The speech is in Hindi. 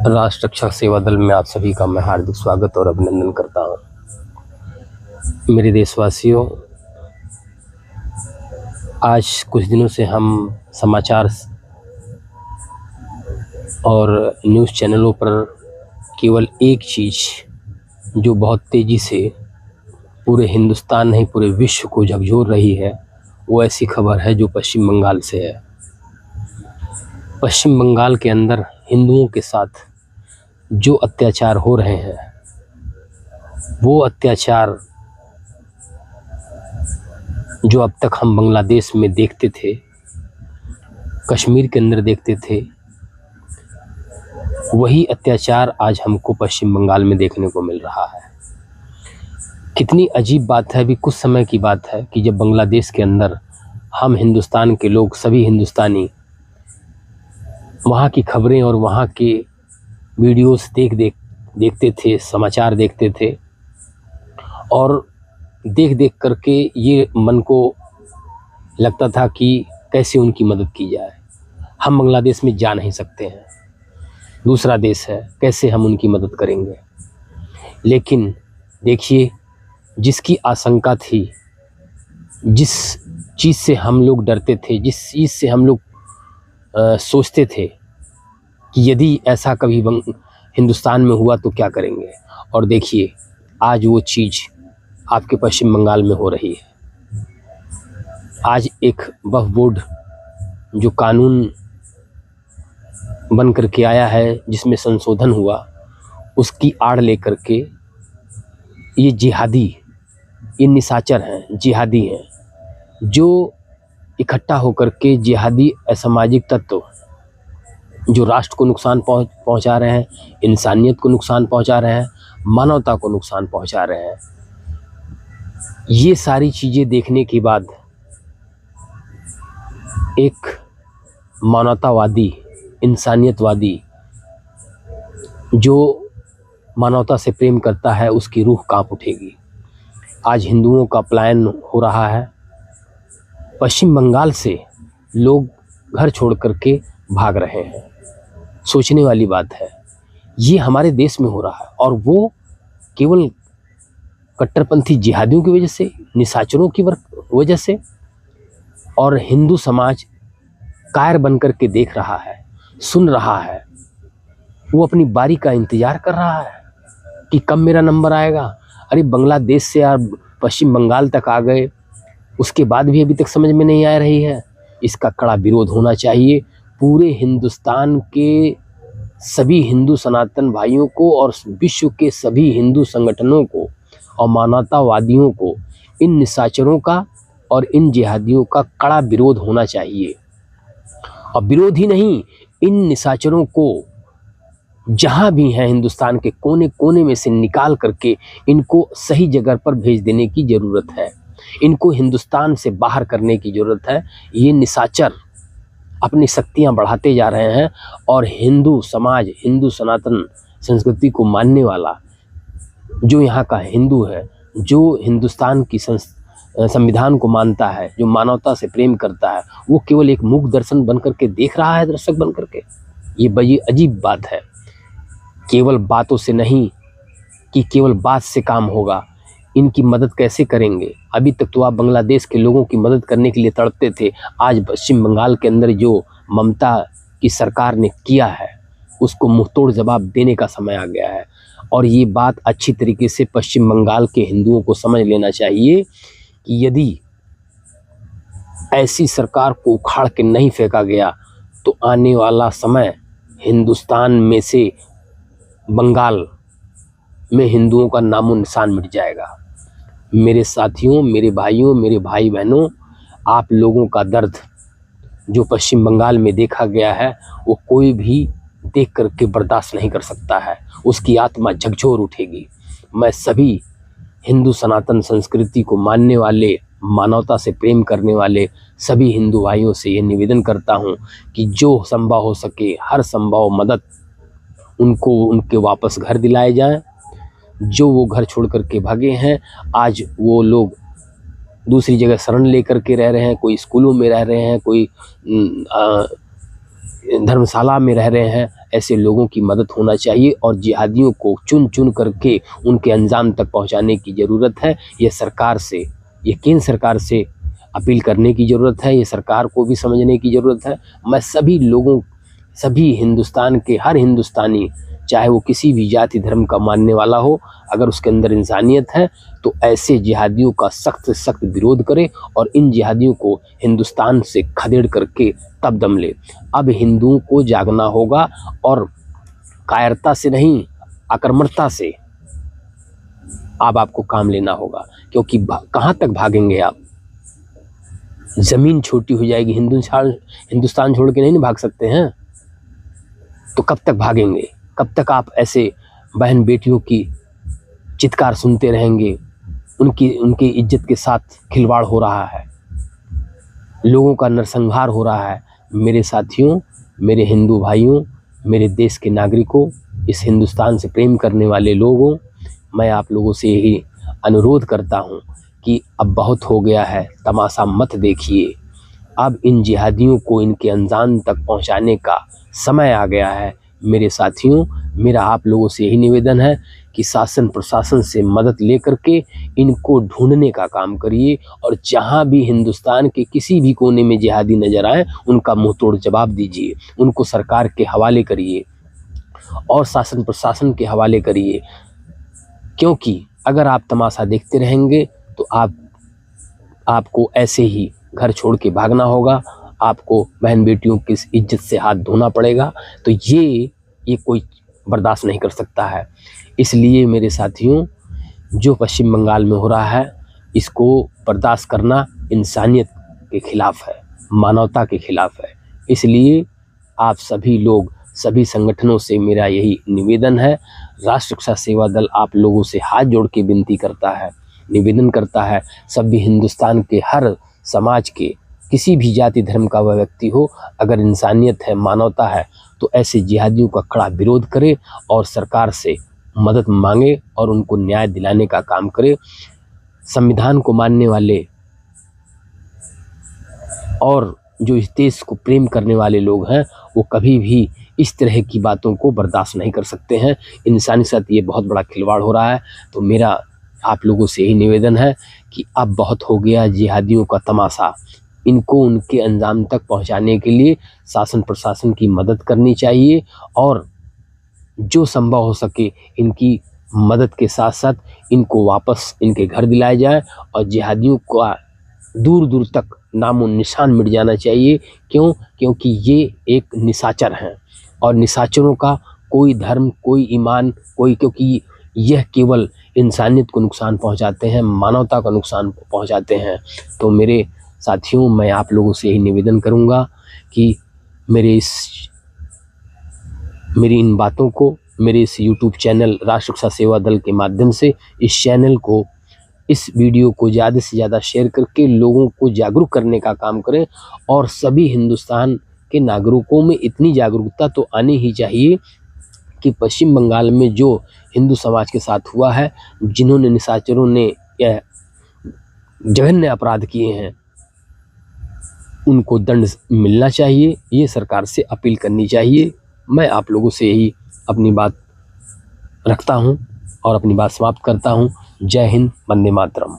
राष्ट्र रक्षा सेवा दल में आप सभी का मैं हार्दिक स्वागत और अभिनंदन करता हूं। मेरे देशवासियों, आज कुछ दिनों से हम समाचार और न्यूज़ चैनलों पर केवल एक चीज़ जो बहुत तेज़ी से पूरे हिंदुस्तान नहीं पूरे विश्व को झकझोर रही है, वो ऐसी खबर है जो पश्चिम बंगाल से है। पश्चिम बंगाल के अंदर हिंदुओं के साथ जो अत्याचार हो रहे हैं, वो अत्याचार जो अब तक हम बांग्लादेश में देखते थे, कश्मीर के अंदर देखते थे, वही अत्याचार आज हमको पश्चिम बंगाल में देखने को मिल रहा है। कितनी अजीब बात है, अभी कुछ समय की बात है कि जब बांग्लादेश के अंदर हम हिंदुस्तान के लोग, सभी हिंदुस्तानी वहाँ की खबरें और वहाँ के वीडियोस देखते थे, समाचार देखते थे, और देख करके ये मन को लगता था कि कैसे उनकी मदद की जाए। हम बांग्लादेश में जा नहीं सकते हैं, दूसरा देश है, कैसे हम उनकी मदद करेंगे। लेकिन देखिए, जिसकी आशंका थी, जिस चीज़ से हम लोग डरते थे, जिस चीज़ से हम लोग सोचते थे कि यदि ऐसा कभी हिंदुस्तान में हुआ तो क्या करेंगे, और देखिए आज वो चीज़ आपके पश्चिम बंगाल में हो रही है। आज एक वक्फ बोर्ड जो कानून बन करके आया है, जिसमें संशोधन हुआ, उसकी आड़ लेकर के ये जिहादी, ये निशाचर हैं, जिहादी हैं, जो इकट्ठा होकर के जिहादी असामाजिक तत्व जो राष्ट्र को नुकसान पहुंचा रहे हैं, इंसानियत को नुकसान पहुंचा रहे हैं, मानवता को नुकसान पहुंचा रहे हैं। ये सारी चीज़ें देखने के बाद एक मानवतावादी, इंसानियतवादी जो मानवता से प्रेम करता है, उसकी रूह कांप उठेगी। आज हिंदुओं का पलायन हो रहा है। पश्चिम बंगाल से लोग घर छोड़ करके भाग रहे हैं। सोचने वाली बात है, ये हमारे देश में हो रहा है, और वो केवल कट्टरपंथी जिहादियों की वजह से, निशाचरों की वजह से। और हिंदू समाज कायर बन करके देख रहा है, सुन रहा है, वो अपनी बारी का इंतज़ार कर रहा है कि कब मेरा नंबर आएगा। अरे बांग्लादेश से आप पश्चिम बंगाल तक आ गए, उसके बाद भी अभी तक समझ में नहीं आ रही है। इसका कड़ा विरोध होना चाहिए। पूरे हिंदुस्तान के सभी हिंदू सनातन भाइयों को और विश्व के सभी हिंदू संगठनों को और मानवतावादियों को इन निशाचरों का और इन जिहादियों का कड़ा विरोध होना चाहिए। और विरोध ही नहीं, इन निशाचरों को जहाँ भी हैं हिंदुस्तान के कोने कोने में से निकाल करके इनको सही जगह पर भेज देने की ज़रूरत है। इनको हिंदुस्तान से बाहर करने की ज़रूरत है। ये निशाचर अपनी शक्तियाँ बढ़ाते जा रहे हैं, और हिंदू समाज, हिंदू सनातन संस्कृति को मानने वाला जो यहाँ का हिंदू है, जो हिंदुस्तान की संविधान को मानता है, जो मानवता से प्रेम करता है, वो केवल एक मूक दर्शन बन करके देख रहा है, दर्शक बन करके। ये बड़ी अजीब बात है। केवल बातों से नहीं कि केवल बात से काम होगा। इनकी मदद कैसे करेंगे? अभी तक तो आप बांग्लादेश के लोगों की मदद करने के लिए तड़पते थे। आज पश्चिम बंगाल के अंदर जो ममता की सरकार ने किया है, उसको मुंहतोड़ जवाब देने का समय आ गया है। और ये बात अच्छी तरीके से पश्चिम बंगाल के हिंदुओं को समझ लेना चाहिए कि यदि ऐसी सरकार को उखाड़ के नहीं फेंका गया तो आने वाला समय हिंदुस्तान में से बंगाल में हिंदुओं का नामो निशान मिट जाएगा। मेरे साथियों, मेरे भाइयों, मेरे भाई बहनों, आप लोगों का दर्द जो पश्चिम बंगाल में देखा गया है, वो कोई भी देख करके बर्दाश्त नहीं कर सकता है। उसकी आत्मा झकझोर उठेगी। मैं सभी हिंदू सनातन संस्कृति को मानने वाले, मानवता से प्रेम करने वाले सभी हिंदू भाइयों से ये निवेदन करता हूँ कि जो संभव हो सके, हर संभव मदद उनको उनके वापस घर दिलाए जाएं। जो वो घर छोड़ करके भागे हैं, आज वो लोग दूसरी जगह शरण लेकर के रह रहे हैं, कोई स्कूलों में रह रहे हैं, कोई धर्मशाला में रह रहे हैं, ऐसे लोगों की मदद होना चाहिए और जिहादियों को चुन चुन करके उनके अंजाम तक पहुंचाने की ज़रूरत है। ये सरकार से, ये केंद्र सरकार से अपील करने की ज़रूरत है। ये सरकार को भी समझने की ज़रूरत है। मैं सभी लोगों, सभी हिंदुस्तान के हर हिंदुस्तानी, चाहे वो किसी भी जाति धर्म का मानने वाला हो, अगर उसके अंदर इंसानियत है तो ऐसे जिहादियों का सख्त से सख्त विरोध करे और इन जिहादियों को हिंदुस्तान से खदेड़ करके तब दम ले। अब हिंदुओं को जागना होगा और कायरता से नहीं, आक्रामकता से अब आपको काम लेना होगा, क्योंकि कहाँ तक भागेंगे आप? ज़मीन छोटी हो जाएगी, हिंदुस्तान छोड़ के नहीं भाग सकते हैं, तो कब तक भागेंगे? कब तक आप ऐसे बहन बेटियों की चित्कार सुनते रहेंगे? उनकी इज्जत के साथ खिलवाड़ हो रहा है, लोगों का नरसंहार हो रहा है। मेरे साथियों, मेरे हिंदू भाइयों, मेरे देश के नागरिकों, इस हिंदुस्तान से प्रेम करने वाले लोगों, मैं आप लोगों से यही अनुरोध करता हूं कि अब बहुत हो गया है, तमाशा मत देखिए। अब इन जिहादियों को इनके अंजाम तक पहुंचाने का समय आ गया है। मेरे साथियों, मेरा आप लोगों से यही निवेदन है कि शासन प्रशासन से मदद लेकर के इनको ढूंढने का काम करिए और जहां भी हिंदुस्तान के किसी भी कोने में जिहादी नजर आए उनका मुंह तोड़ जवाब दीजिए, उनको सरकार के हवाले करिए और शासन प्रशासन के हवाले करिए। क्योंकि अगर आप तमाशा देखते रहेंगे तो आपको ऐसे ही घर छोड़ के भागना होगा, आपको बहन बेटियों की इज्जत से हाथ धोना पड़ेगा। तो ये कोई बर्दाश्त नहीं कर सकता है। इसलिए मेरे साथियों, जो पश्चिम बंगाल में हो रहा है इसको बर्दाश्त करना इंसानियत के खिलाफ है, मानवता के खिलाफ है। इसलिए आप सभी लोग, सभी संगठनों से मेरा यही निवेदन है। राष्ट्र रक्षा सेवा दल आप लोगों से हाथ जोड़ के विनती करता है, निवेदन करता है, सभी हिंदुस्तान के हर समाज के, किसी भी जाति धर्म का वह व्यक्ति हो, अगर इंसानियत है, मानवता है, तो ऐसे जिहादियों का कड़ा विरोध करे और सरकार से मदद मांगे और उनको न्याय दिलाने का काम करे। संविधान को मानने वाले और जो इस देश को प्रेम करने वाले लोग हैं वो कभी भी इस तरह की बातों को बर्दाश्त नहीं कर सकते हैं। इंसानी साथ ये बहुत बड़ा खिलवाड़ हो रहा है। तो मेरा आप लोगों से यही निवेदन है कि अब बहुत हो गया जिहादियों का तमाशा। इनको उनके अंजाम तक पहुंचाने के लिए शासन प्रशासन की मदद करनी चाहिए और जो संभव हो सके इनकी मदद के साथ साथ इनको वापस इनके घर दिलाया जाए और जिहादियों का दूर दूर तक नामो निशान मिट जाना चाहिए। क्योंकि ये एक निशाचर हैं और निशाचरों का कोई धर्म, कोई ईमान, क्योंकि यह केवल इंसानियत को नुकसान पहुंचाते हैं, मानवता का नुकसान पहुंचाते हैं। तो मेरे साथियों, मैं आप लोगों से यही निवेदन करूंगा कि मेरी इन बातों को मेरे इस YouTube चैनल राष्ट्र रक्षा सेवा दल के माध्यम से इस वीडियो को ज़्यादा से ज़्यादा शेयर करके लोगों को जागरूक करने का काम करें और सभी हिंदुस्तान के नागरिकों में इतनी जागरूकता तो आनी ही चाहिए कि पश्चिम बंगाल में जो हिंदू समाज के साथ हुआ है, जिन्होंने निशाचरों ने यह जघन्य अपराध किए हैं, उनको दंड मिलना चाहिए। ये सरकार से अपील करनी चाहिए। मैं आप लोगों से यही अपनी बात रखता हूं और अपनी बात समाप्त करता हूं। जय हिंद, वंदे मातरम।